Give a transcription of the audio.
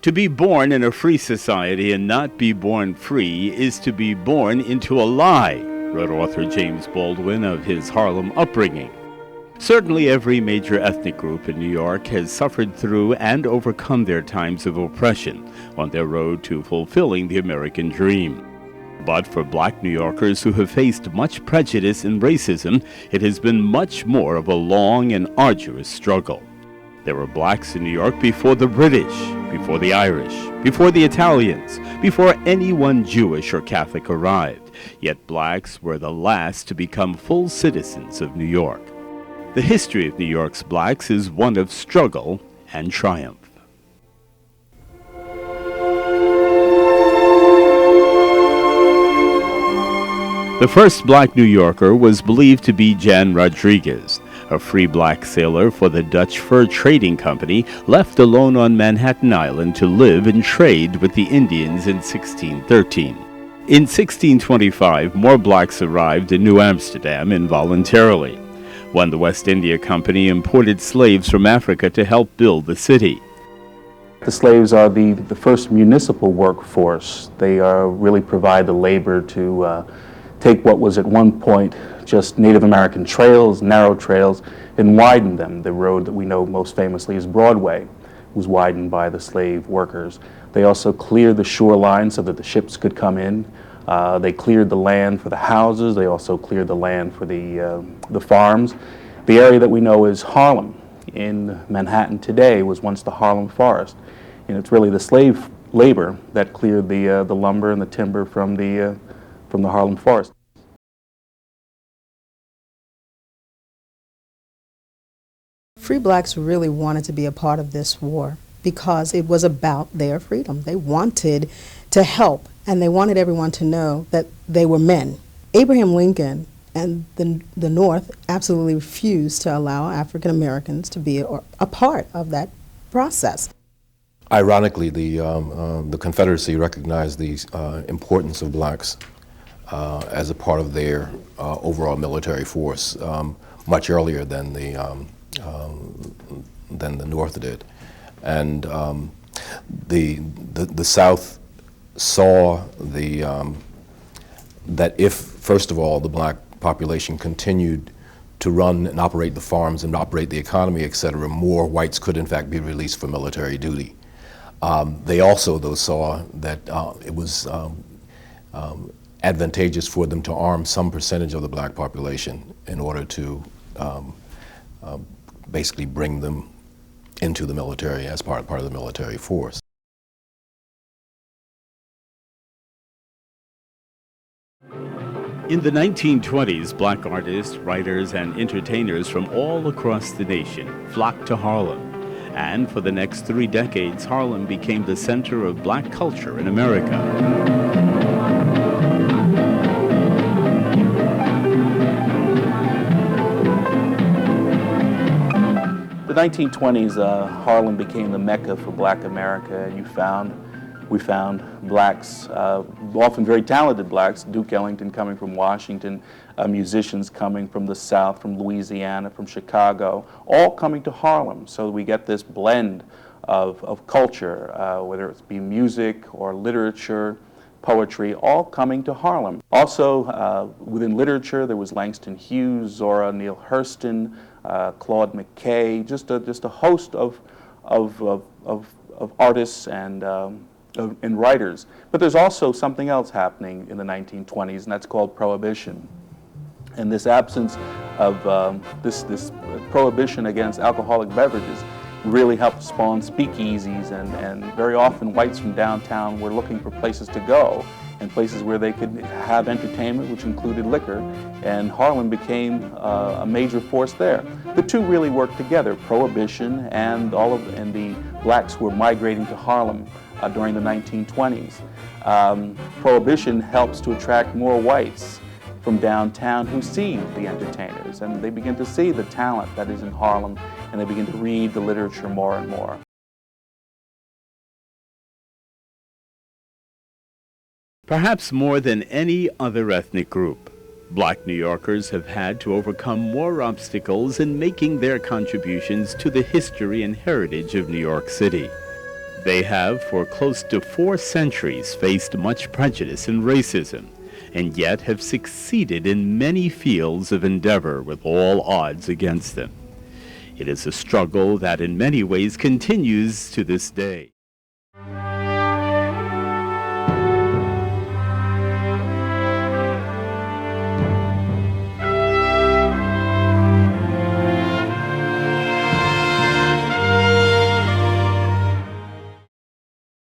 To be born in a free society and not be born free is to be born into a lie, wrote author James Baldwin of his Harlem upbringing. Certainly every major ethnic group in New York has suffered through and overcome their times of oppression on their road to fulfilling the American dream. But for Black New Yorkers who have faced much prejudice and racism, it has been much more of a long and arduous struggle. There were blacks in New York before the British, before the Irish, before the Italians, before anyone Jewish or Catholic arrived. Yet blacks were the last to become full citizens of New York. The history of New York's blacks is one of struggle and triumph. The first black New Yorker was believed to be Jan Rodriguez, a free black sailor for the Dutch Fur Trading Company, left alone on Manhattan Island to live and trade with the Indians in 1613. In 1625, more blacks arrived in New Amsterdam involuntarily, when the West India Company imported slaves from Africa to help build the city. The slaves are the first municipal workforce. They really provide the labor to take what was at one point just Native American trails, narrow trails, and widen them. The road that we know most famously is Broadway was widened by the slave workers. They also cleared the shoreline so that the ships could come in. They cleared the land for the houses. They also cleared the land for the farms. The area that we know as Harlem in Manhattan today was once the Harlem Forest. And it's really the slave labor that cleared the lumber and the timber from the Harlem Forest. Free blacks really wanted to be a part of this war because it was about their freedom. They wanted to help, and they wanted everyone to know that they were men. Abraham Lincoln and the North absolutely refused to allow African Americans to be a part of that process. Ironically, the Confederacy recognized the importance of blacks as a part of their overall military force much earlier than the North did, and the South saw that if, first of all, the black population continued to run and operate the farms and operate the economy, etc., more whites could in fact be released for military duty. They also, though, saw that it was advantageous for them to arm some percentage of the black population in order to basically bring them into the military as part of the military force. In the 1920s, black artists, writers, and entertainers from all across the nation flocked to Harlem. And for the next 3 decades, Harlem became the center of black culture in America. The 1920s, Harlem became the mecca for black America. We found blacks, often very talented blacks, Duke Ellington coming from Washington, musicians coming from the South, from Louisiana, from Chicago, all coming to Harlem. So we get this blend of culture, whether it be music or literature, poetry, all coming to Harlem. Also, within literature, there was Langston Hughes, Zora Neale Hurston, Claude McKay, just a host of artists and writers. But there's also something else happening in the 1920s, and that's called Prohibition. And this absence of this prohibition against alcoholic beverages really helped spawn speakeasies, and very often whites from downtown were looking for places to go and places where they could have entertainment, which included liquor, and Harlem became a major force there. The two really worked together, Prohibition and the blacks who were migrating to Harlem during the 1920s. Prohibition helps to attract more whites from downtown who see the entertainers, and they begin to see the talent that is in Harlem, and they begin to read the literature more and more. Perhaps more than any other ethnic group, Black New Yorkers have had to overcome more obstacles in making their contributions to the history and heritage of New York City. They have, for close to 4 centuries, faced much prejudice and racism, and yet have succeeded in many fields of endeavor with all odds against them. It is a struggle that in many ways continues to this day.